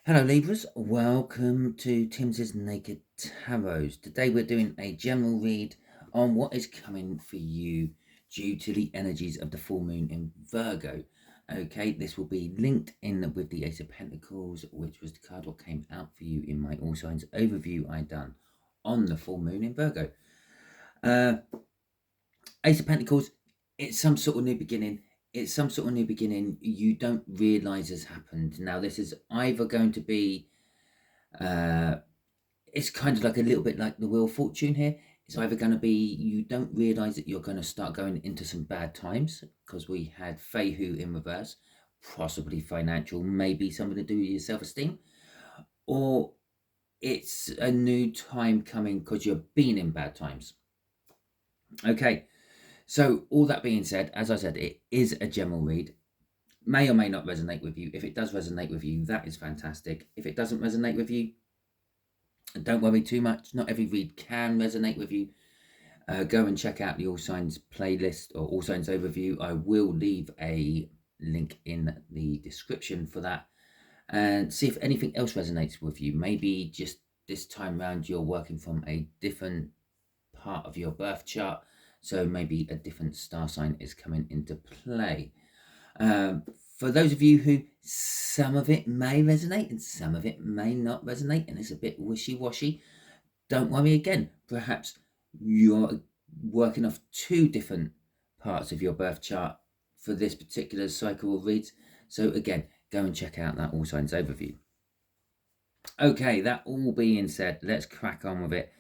Hello Libras, welcome to Timsy's Naked Tarot. Today we're doing a general read on what is coming for you due to the energies of the full moon in Virgo. Okay, this will be linked in with the Ace of Pentacles, which was the card what came out for you in my All Signs overview I done on the full moon in Virgo. Ace of Pentacles, it's some sort of new beginning. It's some sort of new beginning you don't realize has happened. Now, this is either going to be, it's kind of like a little bit like the Wheel of Fortune here. It's either going to be you don't realize that you're going to start going into some bad times because we had Fehu in reverse, possibly financial, maybe something to do with your self-esteem, or it's a new time coming because you've been in bad times. Okay. So all that being said, as I said, it is a general read. May or may not resonate with you. If it does resonate with you, that is fantastic. If it doesn't resonate with you, don't worry too much. Not every read can resonate with you. Go and check out the All Signs playlist or All Signs overview. I will leave a link in the description for that. And see if anything else resonates with you. Maybe just this time round you're working from a different part of your birth chart. So maybe a different star sign is coming into play. For those of you who some of it may resonate and some of it may not resonate and it's a bit wishy-washy, don't worry again. Perhaps you're working off two different parts of your birth chart for this particular cycle of reads. So again, go and check out that All Signs overview. Okay, that all being said, let's crack on with it.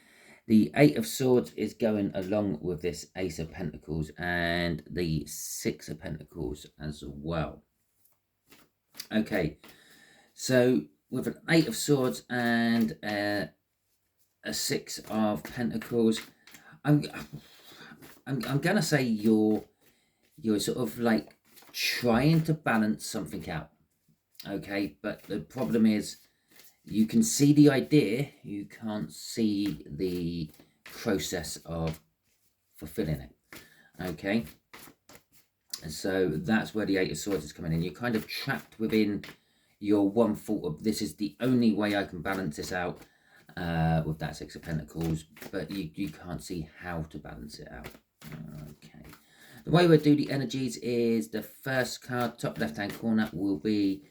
The Eight of Swords is going along with this Ace of Pentacles and the Six of Pentacles as well. Okay, so with an Eight of Swords and a Six of Pentacles, I'm gonna say you're sort of like trying to balance something out. Okay, but the problem is, you can see the idea, you can't see the process of fulfilling it. Okay, and so that's where the Eight of Swords is coming in. You're kind of trapped within your one thought of, this is the only way I can balance this out with that Six of Pentacles, but you can't see how to balance it out. Okay, the way we'll do the energies is the first card, top left-hand corner, will be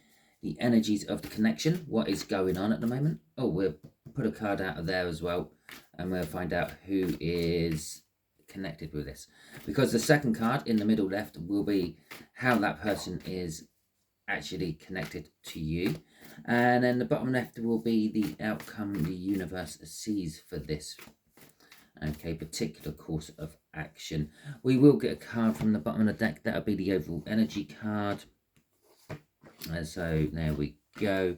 the energies of the connection, what is going on at the moment. Oh, we'll put a card out of there as well, and we'll find out who is connected with this. Because the second card in the middle left will be how that person is actually connected to you. And then the bottom left will be the outcome the universe sees for this, okay, particular course of action. We will get a card from the bottom of the deck. That'll be the overall energy card. And so there we go.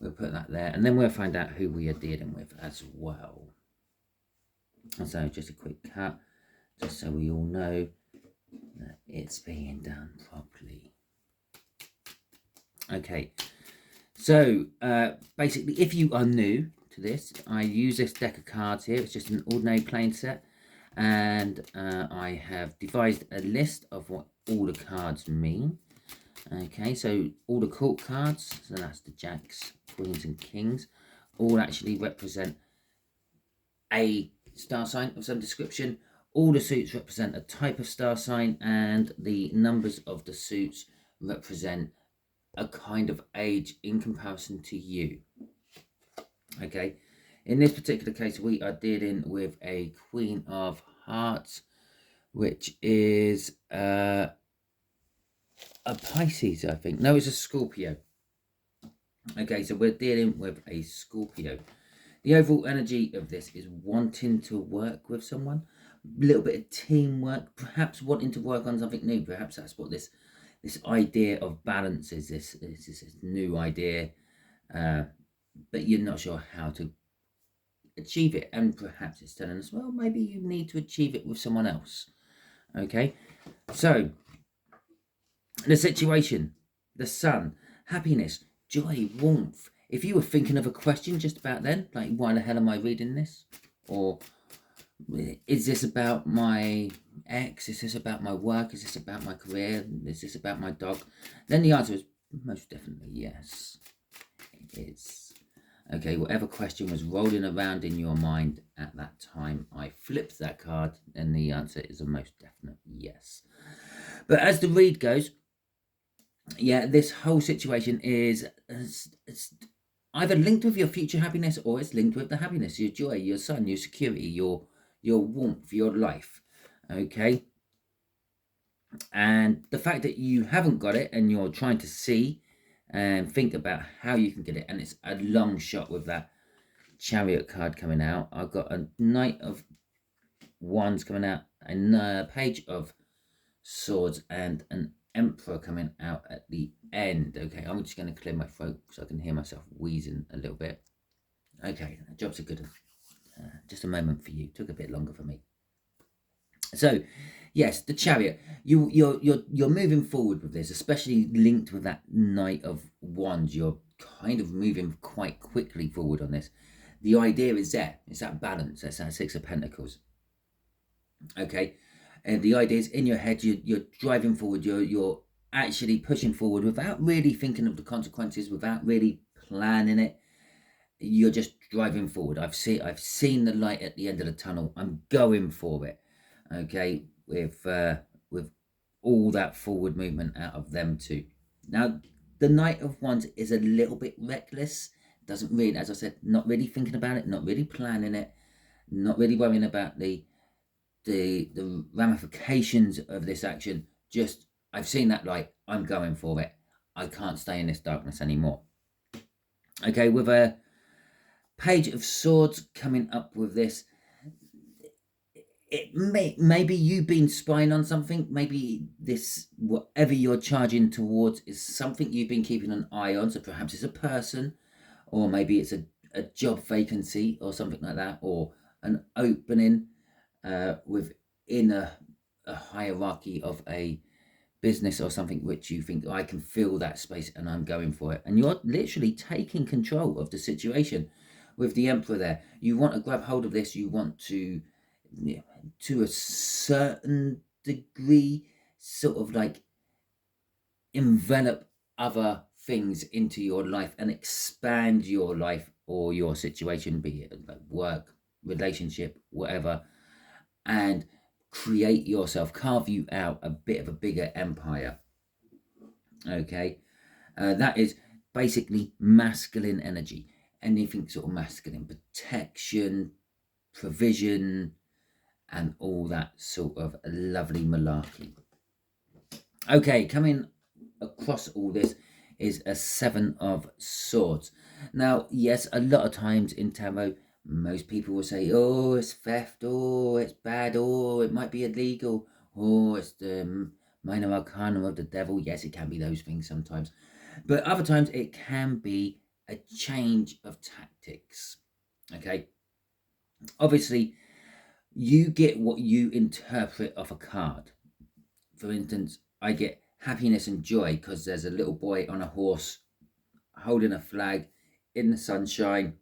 We'll put that there, and then we'll find out who we are dealing with as well. And so just a quick cut, just so we all know that it's being done properly. Okay, so basically, if you are new to this, I use this deck of cards here. It's just an ordinary plain set, and I have devised a list of what all the cards mean. Okay, so all the court cards, so that's the jacks, queens and kings, all actually represent a star sign of some description. All the suits represent a type of star sign, and the numbers of the suits represent a kind of age in comparison to you. Okay, in this particular case, we are dealing with a Queen of Hearts, which is a Pisces, I think. No, it's a Scorpio. Okay, so we're dealing with a Scorpio. The overall energy of this is wanting to work with someone, a little bit of teamwork, perhaps wanting to work on something new. Perhaps that's what this idea of balance is. This new idea, but you're not sure how to achieve it. And perhaps it's telling us, well, maybe you need to achieve it with someone else. Okay, so the situation, the sun, happiness, joy, warmth. If you were thinking of a question just about then, like, why the hell am I reading this? Or is this about my ex? Is this about my work? Is this about my career? Is this about my dog? Then the answer is most definitely yes. is. Okay, whatever question was rolling around in your mind at that time, I flipped that card, and the answer is a most definite yes. But as the read goes, yeah, this whole situation is it's either linked with your future happiness, or it's linked with the happiness, your joy, your sun, your security, your warmth, your life. Okay, and the fact that you haven't got it and you're trying to see and think about how you can get it, and it's a long shot with that Chariot card coming out. I've got a Knight of Wands coming out, a Page of Swords, and an Emperor coming out at the end. Okay, I'm just going to clear my throat so I can hear myself wheezing a little bit. Okay, jobs are good. Just a moment for you. Took a bit longer for me. So, yes, the Chariot. You're moving forward with this, especially linked with that Knight of Wands. You're kind of moving quite quickly forward on this. The idea is there. It's that balance. That's that Six of Pentacles. Okay, and the idea is in your head. You're driving forward. You're actually pushing forward without really thinking of the consequences, without really planning it. You're just driving forward. I've seen the light at the end of the tunnel. I'm going for it. Okay, with all that forward movement out of them too. Now, the Knight of Wands is a little bit reckless. Doesn't really, as I said, not really thinking about it, not really planning it, not really worrying about the ramifications of this action. Just, I've seen that light. I'm going for it. I can't stay in this darkness anymore. Okay, with a Page of Swords coming up with this, maybe you've been spying on something. Maybe this, whatever you're charging towards, is something you've been keeping an eye on. So perhaps it's a person, or maybe it's a job vacancy or something like that, or an opening within a hierarchy of a business or something, which you think, I can fill that space and I'm going for it. And you're literally taking control of the situation with the Emperor there. You want to grab hold of this. You want to a certain degree, sort of like envelop other things into your life and expand your life or your situation, be it like work, relationship, whatever, and create yourself, carve you out a bit of a bigger empire. Okay, that is basically masculine energy. Anything sort of masculine, protection, provision, and all that sort of lovely malarkey. Okay, coming across all this is a Seven of Swords. Now, yes, a lot of times in tarot, most people will say, oh, it's theft, oh, it's bad, oh, it might be illegal, oh, it's the minor arcana of the devil. Yes, it can be those things sometimes. But other times it can be a change of tactics. Okay, obviously, you get what you interpret off a card. For instance, I get happiness and joy because there's a little boy on a horse holding a flag in the sunshine.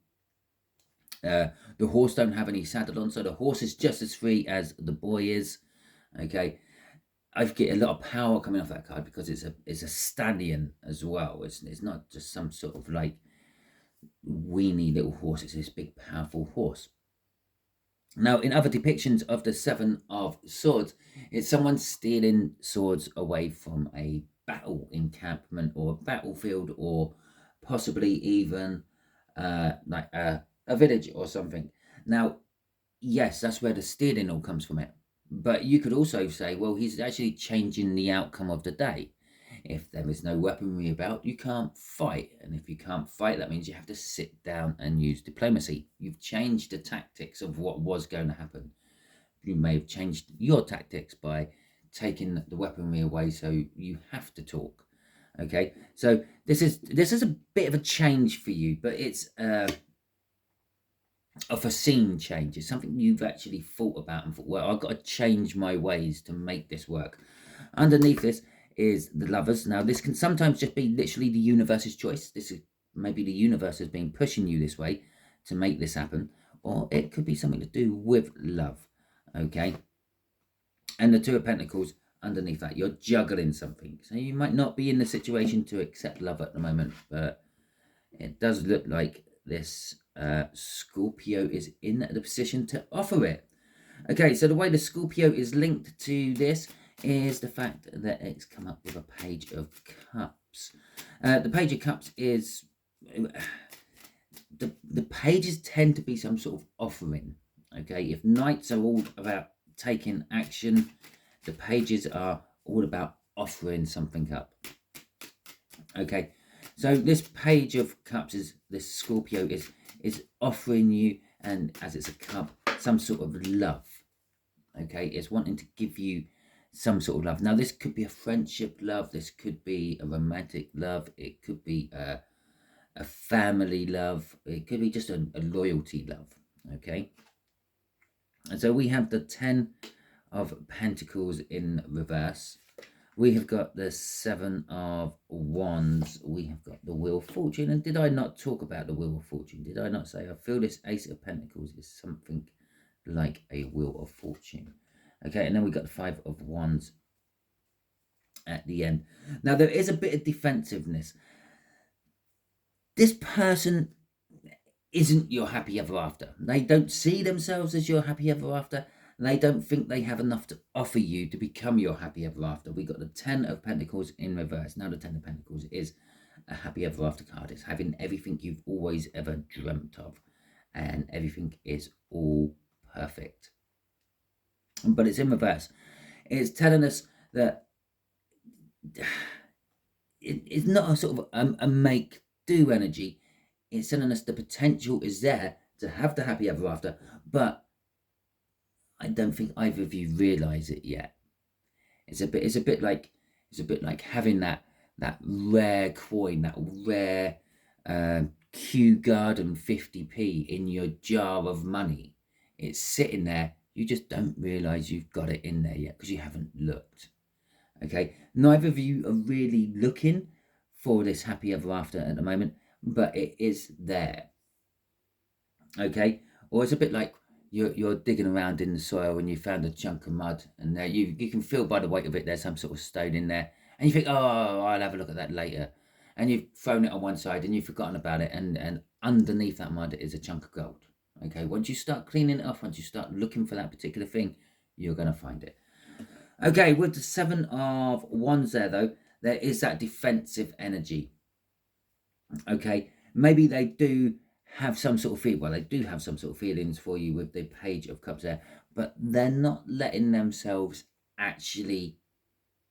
The horse don't have any saddle on, so the horse is just as free as the boy is. Okay, I get a lot of power coming off that card because it's a stallion as well. It's not just some sort of like weeny little horse. It's this big powerful horse. Now, in other depictions of the Seven of Swords, it's someone stealing swords away from a battle encampment or a battlefield, or possibly even like a village or something. Now, yes, that's where the stealing all comes from it. But you could also say, well, he's actually changing the outcome of the day. If there is no weaponry about, you can't fight. And if you can't fight, that means you have to sit down and use diplomacy. You've changed the tactics of what was going to happen. You may have changed your tactics by taking the weaponry away, so you have to talk. Okay, so this is a bit of a change for you, but it's a foreseen change. It's something you've actually thought about and thought, well, I've got to change my ways to make this work. Underneath this is the Lovers. Now, this can sometimes just be literally the universe's choice. This is maybe the universe has been pushing you this way to make this happen, or it could be something to do with love. Okay, and the Two of Pentacles underneath that, you're juggling something. So you might not be in the situation to accept love at the moment, but it does look like this Scorpio is in the position to offer it. Okay, so the way the Scorpio is linked to this is the fact that it's come up with a Page of Cups. The Page of Cups is... the pages tend to be some sort of offering. Okay, if Knights are all about taking action, the pages are all about offering something up. Okay, so this Page of Cups is this Scorpio is offering you, and as it's a cup, some sort of love. Okay, it's wanting to give you some sort of love. Now, this could be a friendship love. This could be a romantic love. It could be a family love. It could be just a loyalty love. Okay, and so we have the 10 of Pentacles in reverse. We have got the 7 of Wands. We have got the Wheel of Fortune. And did I not talk about the Wheel of Fortune? Did I not say I feel this Ace of Pentacles is something like a Wheel of Fortune? Okay, and then we got the 5 of Wands at the end. Now, there is a bit of defensiveness. This person isn't your happy ever after. They don't see themselves as your happy ever after. They don't think they have enough to offer you to become your happy ever after. We got the 10 of Pentacles in reverse. Now the 10 of Pentacles is a happy ever after card. It's having everything you've always ever dreamt of, and everything is all perfect. But it's in reverse. It's telling us that it's not a sort of a make-do energy. It's telling us the potential is there to have the happy ever after, but I don't think either of you realise it yet. It's a bit like having that rare coin, that rare Kew Garden 50p in your jar of money. It's sitting there. You just don't realise you've got it in there yet because you haven't looked. Okay, neither of you are really looking for this happy ever after at the moment, but it is there. Okay, or it's a bit like you're digging around in the soil and you found a chunk of mud, and there you can feel by the weight of it there's some sort of stone in there, and you think, oh, I'll have a look at that later, and you've thrown it on one side and you've forgotten about it, and underneath that mud is a chunk of gold. Okay, once you start cleaning it off, once you start looking for that particular thing, you're going to find it. Okay, with the 7 of Wands there, though, there is that defensive energy. Okay, maybe they do have some sort of feeling. Well, they do have some sort of feelings for you with the Page of Cups there, but they're not letting themselves actually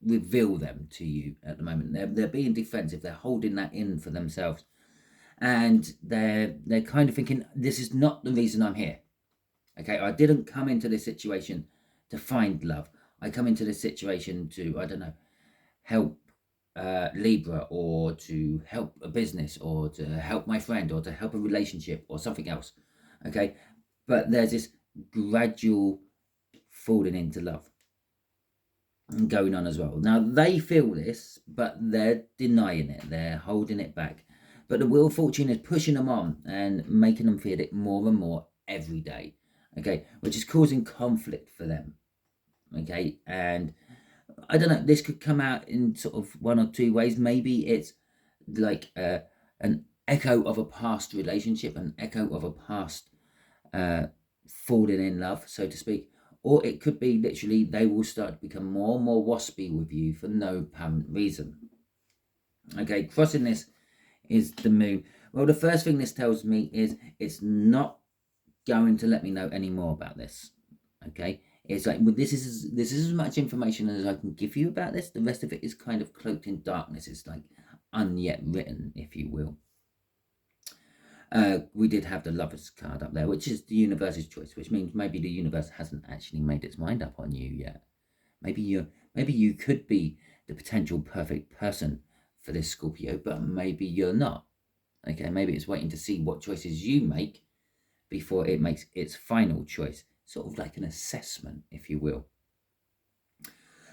reveal them to you at the moment. They're being defensive. They're holding that in for themselves, and they're kind of thinking, this is not the reason I'm here. Okay, I didn't come into this situation to find love. I come into this situation to, I don't know, help Libra, or to help a business, or to help my friend, or to help a relationship, or something else. Okay, but there's this gradual falling into love going on as well. Now they feel this, but they're denying it. They're holding it back. But the Wheel of Fortune is pushing them on and making them feel it more and more every day. Okay, which is causing conflict for them. Okay, and I don't know, this could come out in sort of one or two ways. Maybe it's like an echo of a past relationship, an echo of a past falling in love, so to speak. Or it could be literally they will start to become more and more waspy with you for no apparent reason. Okay, crossing this is the Moon. Well, the first thing this tells me is it's not going to let me know any more about this. Okay, it's like, well, this is as much information as I can give you about this. The rest of it is kind of cloaked in darkness. It's like unyet written, if you will. We did have the Lovers card up there, which is the universe's choice, which means maybe the universe hasn't actually made its mind up on you yet. Maybe you could be the potential perfect person for this Scorpio, but maybe you're not. Okay, maybe it's waiting to see what choices you make before it makes its final choice. Sort of like an assessment, if you will.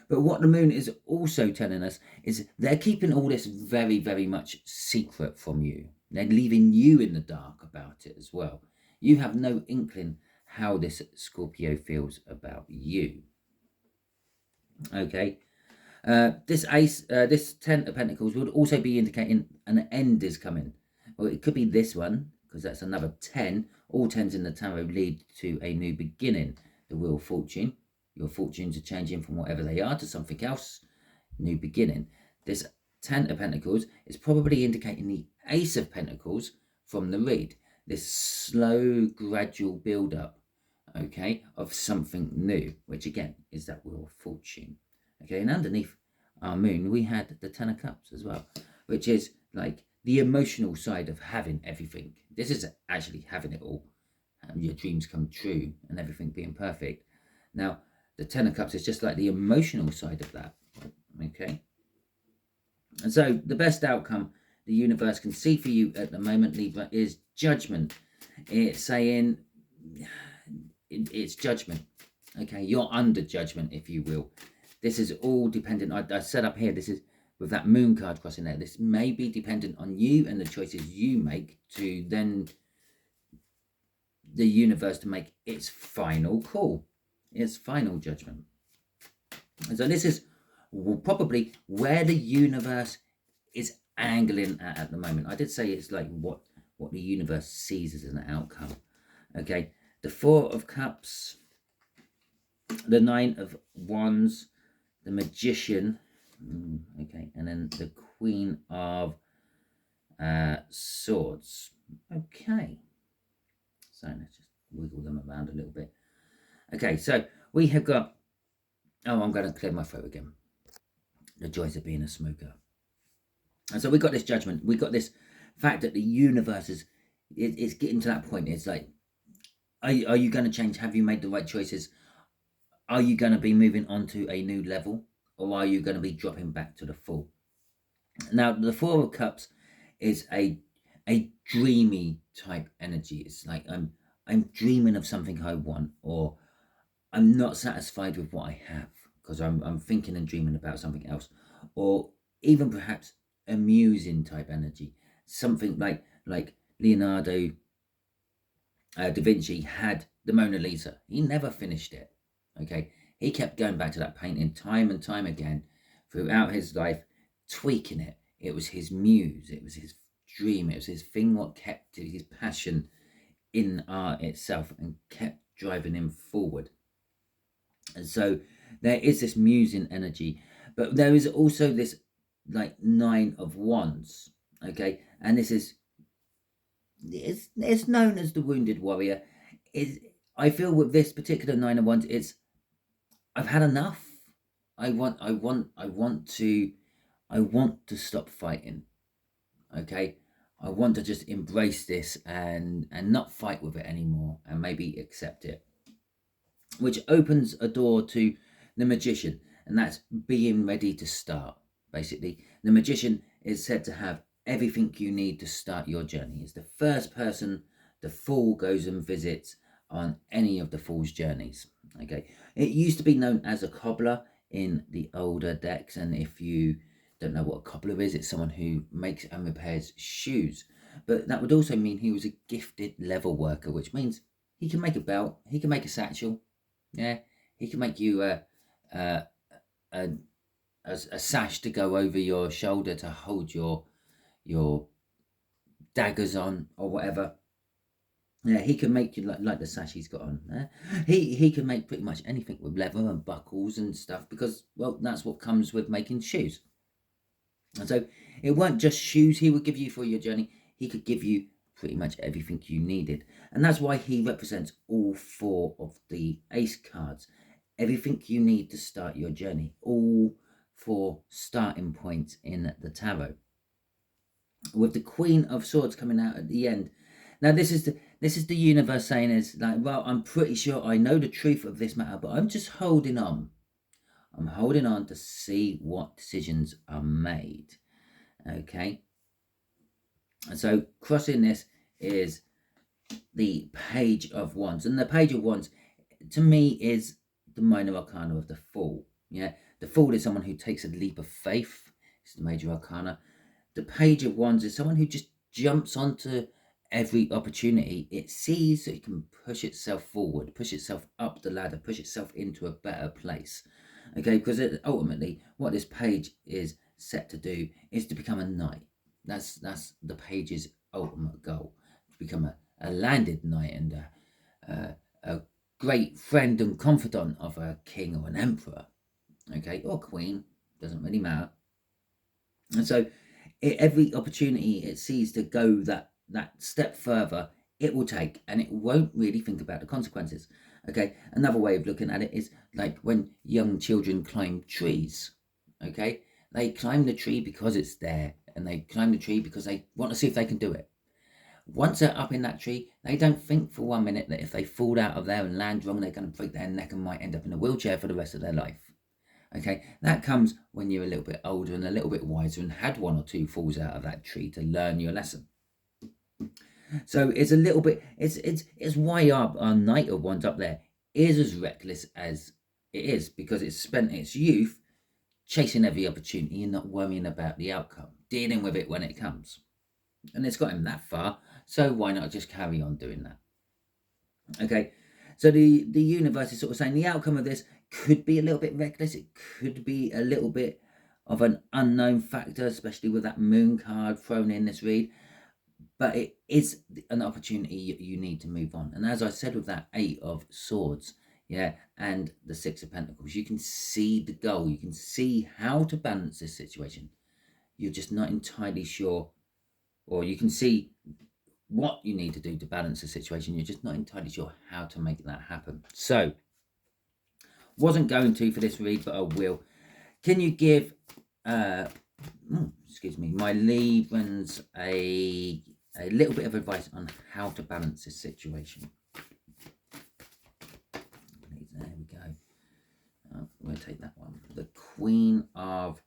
But what the Moon is also telling us is they're keeping all this very, very much secret from you. They're leaving you in the dark about it as well. You have no inkling how this Scorpio feels about you. Okay. This 10 of Pentacles would also be indicating an end is coming. Well, it could be this one, because that's another 10. All 10s in the tarot lead to a new beginning. The Wheel of Fortune. Your fortunes are changing from whatever they are to something else. New beginning. This 10 of Pentacles is probably indicating the Ace of Pentacles from the read. This slow, gradual build-up, okay, of something new, which again is that Wheel of Fortune. Okay, and underneath our moon, we had the 10 of Cups as well, which is like the emotional side of having everything. This is actually having it all. Your dreams come true and everything being perfect. Now, the 10 of Cups is just like the emotional side of that. Okay. And so the best outcome the universe can see for you at the moment, Libra, is judgment. It's saying it's judgment. Okay. You're under judgment, if you will. This is all dependent. I set up here, this is with that moon card crossing there. This may be dependent on you and the choices you make to then the universe to make its final call, its final judgment. And so this is probably where the universe is angling at the moment. I did say it's like what the universe sees as an outcome. Okay, the 4 of Cups, the 9 of Wands, the Magician, okay, and then the Queen of Swords. Okay, so let's just wiggle them around a little bit. Okay, so we have got, oh, I'm going to clear my throat again. The joys of being a smoker. And so we got this judgment. We got this fact that the universe is it's getting to that point. It's like, are you going to change? Have you made the right choices? Are you going to be moving on to a new level? Or are you going to be dropping back to the full? Now, the 4 of Cups is a dreamy type energy. It's like I'm dreaming of something I want, or I'm not satisfied with what I have because I'm thinking and dreaming about something else, or even perhaps a musing type energy, something like Leonardo da Vinci had the Mona Lisa. He never finished it. Okay, he kept going back to that painting time and time again throughout his life, tweaking it. It was his muse, it was his dream, it was his thing, what kept his passion in art itself and kept driving him forward. And so there is this musing energy, but there is also this like 9 of Wands. Okay, and this is it's known as the Wounded Warrior. I feel with this particular 9 of Wands, it's I've had enough. I want to stop fighting. Okay, I want to just embrace this and not fight with it anymore, and maybe accept it, which opens a door to the Magician, and that's being ready to start. Basically, the Magician is said to have everything you need to start your journey. It's the first person the Fool goes and visits on any of the Fool's journeys. Okay, it used to be known as a cobbler in the older decks, and if you don't know what a cobbler is, it's someone who makes and repairs shoes. But that would also mean he was a gifted leather worker, which means he can make a belt, he can make a satchel, yeah, he can make you a sash to go over your shoulder to hold your daggers on or whatever. Yeah, he can make you like the sash he's got on. He can make pretty much anything with leather and buckles and stuff, because, well, that's what comes with making shoes. And so it weren't just shoes he would give you for your journey. He could give you pretty much everything you needed. And that's why he represents all 4 of the Ace cards. Everything you need to start your journey. All 4 starting points in the tarot. With the Queen of Swords coming out at the end. Now this is the universe saying is like, well, I'm pretty sure I know the truth of this matter, but I'm just holding on. I'm holding on to see what decisions are made. Okay. And so crossing this is the Page of Wands. And the Page of Wands, to me, is the minor arcana of the Fool. Yeah. The Fool is someone who takes a leap of faith. It's the major arcana. The Page of Wands is someone who just jumps onto every opportunity it sees so it can push itself forward, push itself up the ladder, push itself into a better place. Okay, because ultimately what this page is set to do is to become a knight. That's the page's ultimate goal, to become a landed knight and a great friend and confidant of a king or an emperor, okay, or queen, doesn't really matter. And so every opportunity it sees to go that step further, it will take, and it won't really think about the consequences. Okay, another way of looking at it is like when young children climb trees. Okay, they climb the tree because it's there, and they climb the tree because they want to see if they can do it. Once they're up in that tree, they don't think for 1 minute that if they fall out of there and land wrong, they're going to break their neck and might end up in a wheelchair for the rest of their life. Okay, that comes when you're a little bit older and a little bit wiser and had 1 or 2 falls out of that tree to learn your lesson. So it's a little bit, it's why our Knight of Wands up there is as reckless as it is, because it's spent its youth chasing every opportunity and not worrying about the outcome, dealing with it when it comes. And it's got him that far, so why not just carry on doing that? Okay, so the universe is sort of saying the outcome of this could be a little bit reckless. It could be a little bit of an unknown factor, especially with that moon card thrown in this read. But it is an opportunity you need to move on. And as I said with that 8 of Swords, yeah, and the 6 of Pentacles, you can see the goal. You can see how to balance this situation. You're just not entirely sure, or you can see what you need to do to balance the situation. You're just not entirely sure how to make that happen. So, wasn't going to for this read, but I will. Can you give, excuse me, my Librans a little bit of advice on how to balance this situation? There we go. We'll take that one. The Queen of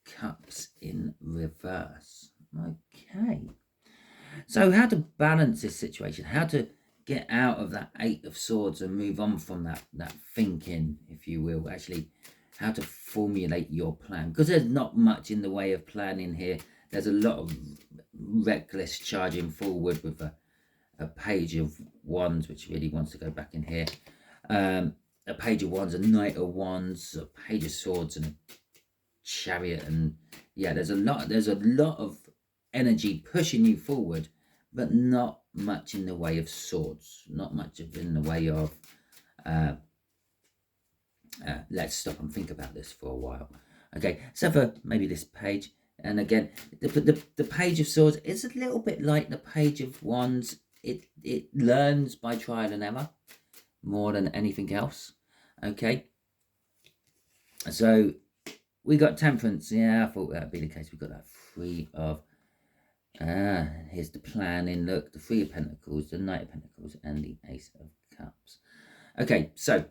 Cups in reverse. Okay. So how to balance this situation, how to get out of that 8 of Swords and move on from that thinking, if you will, actually how to formulate your plan. Because there's not much in the way of planning here. There's a lot of reckless charging forward with a Page of Wands, which really wants to go back in here. A Page of Wands, a Knight of Wands, a Page of Swords, and a Chariot. And yeah, there's a lot of energy pushing you forward, but not much in the way of swords, not much in the way of let's stop and think about this for a while. Okay, so for maybe this page, and again, the Page of Swords is a little bit like the Page of Wands. It learns by trial and error more than anything else. Okay, so we got Temperance. Yeah, I thought that'd be the case. We got that 3 of here's the planning. Look, the 3 of Pentacles, the Knight of Pentacles, and the Ace of Cups. Okay, so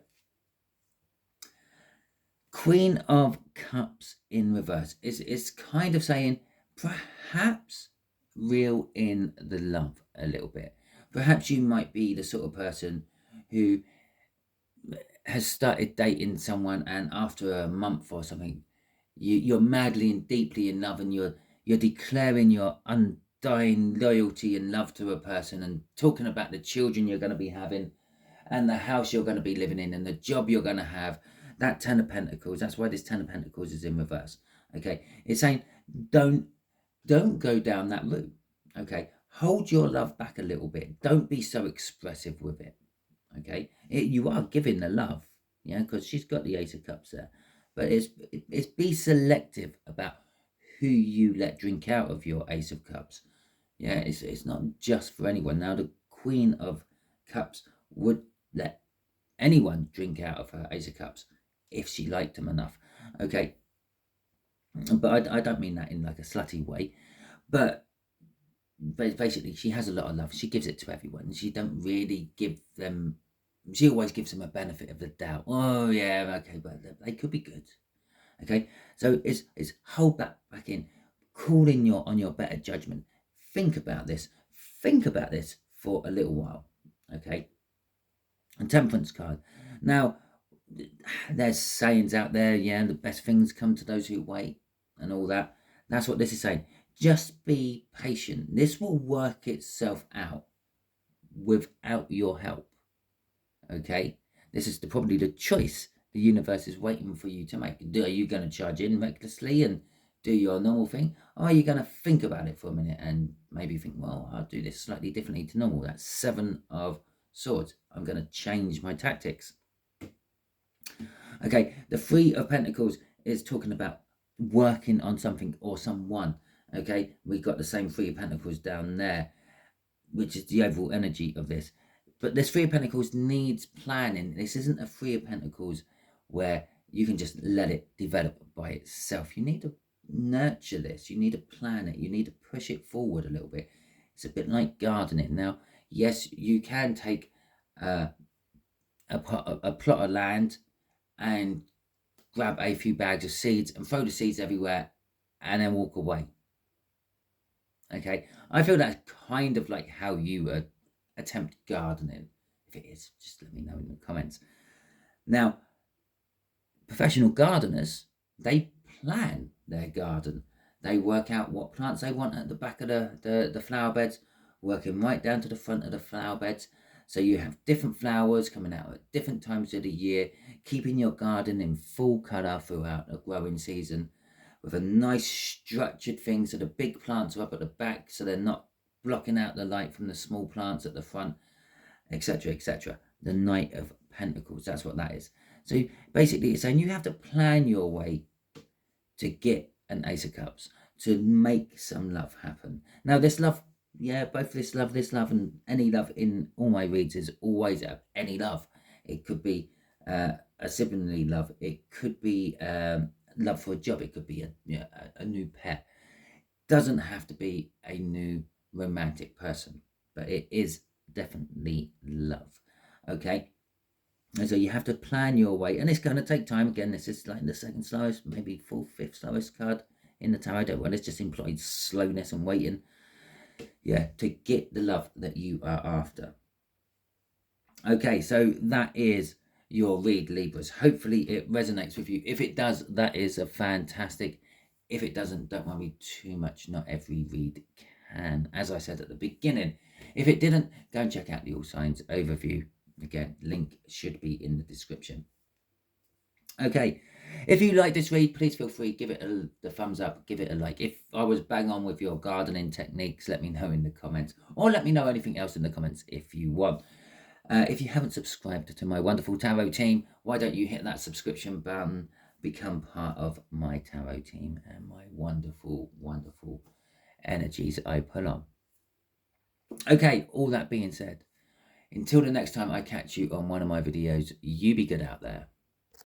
Queen of Cups in reverse is kind of saying perhaps reel in the love a little bit. Perhaps you might be the sort of person who has started dating someone, and after a month or something, you're madly and deeply in love, and you're declaring your undying loyalty and love to a person, and talking about the children you're going to be having, and the house you're going to be living in, and the job you're going to have. That 10 of Pentacles, that's why this 10 of Pentacles is in reverse. Okay, it's saying don't go down that route. Okay, hold your love back a little bit. Don't be so expressive with it. Okay, you are giving the love, yeah, because she's got the Ace of Cups there, but it's be selective about who you let drink out of your Ace of Cups. Yeah, it's not just for anyone. Now the Queen of Cups would let anyone drink out of her Ace of Cups if she liked them enough. Okay, but I don't mean that in like a slutty way, but basically she has a lot of love. She gives it to everyone. She don't really give them, she always gives them a benefit of the doubt. Oh yeah, okay, but they could be good. Okay, so it's hold that back in, call in on your better judgment. Think about this for a little while. Okay, and Temperance card. Now there's sayings out there, yeah, the best things come to those who wait and all that. That's what this is saying. Just be patient. This will work itself out without your help. Okay, this is probably the choice the universe is waiting for you to make. Are you going to charge in recklessly and do your normal thing, or are you going to think about it for a minute and maybe think, well, I'll do this slightly differently to normal? That's 7 of Swords. I'm going to change my tactics. Okay, the 3 of Pentacles is talking about working on something or someone. Okay, we got the same 3 of Pentacles down there, which is the overall energy of this. But this 3 of Pentacles needs planning. This isn't a 3 of Pentacles where you can just let it develop by itself. You need to nurture this. You need to plan it. You need to push it forward a little bit. It's a bit like gardening. Now, yes, you can take a plot of land and grab a few bags of seeds and throw the seeds everywhere and then walk away. Okay, I feel that's kind of like how you attempt gardening. If it is, just let me know in the comments. Now, professional gardeners, they plan their garden. They work out what plants they want at the back of the flower beds, working right down to the front of the flower beds. So you have different flowers coming out at different times of the year, keeping your garden in full colour throughout the growing season, with a nice structured thing so the big plants are up at the back so they're not blocking out the light from the small plants at the front, etc, etc. The Knight of Pentacles, that's what that is. So basically it's saying you have to plan your way to get an Ace of Cups, to make some love happen. Now this love, yeah, both this love and any love in all my reads is always any love. It could be a sibling love, it could be love for a job, it could be a new pet. Doesn't have to be a new romantic person, but it is definitely love. Okay, and so you have to plan your way, and it's going to take time. Again, this is like the second slowest, maybe 4th, 5th slowest card in the tarot. Well, it's just implied slowness and waiting, yeah, to get the love that you are after. Okay, so that is your read, Libras. Hopefully it resonates with you. If it does, that is a fantastic. If it doesn't, don't worry too much. Not every read can. As I said at the beginning, if it didn't, go and check out the All Signs overview. Again, link should be in the description. Okay, if you like this read, please feel free, give it the thumbs up, give it a like. If I was bang on with your gardening techniques, let me know in the comments, or let me know anything else in the comments if you want. If you haven't subscribed to my wonderful tarot team, why don't you hit that subscription button, become part of my tarot team and my wonderful, wonderful energies I pull on. Okay, all that being said, until the next time I catch you on one of my videos, you be good out there.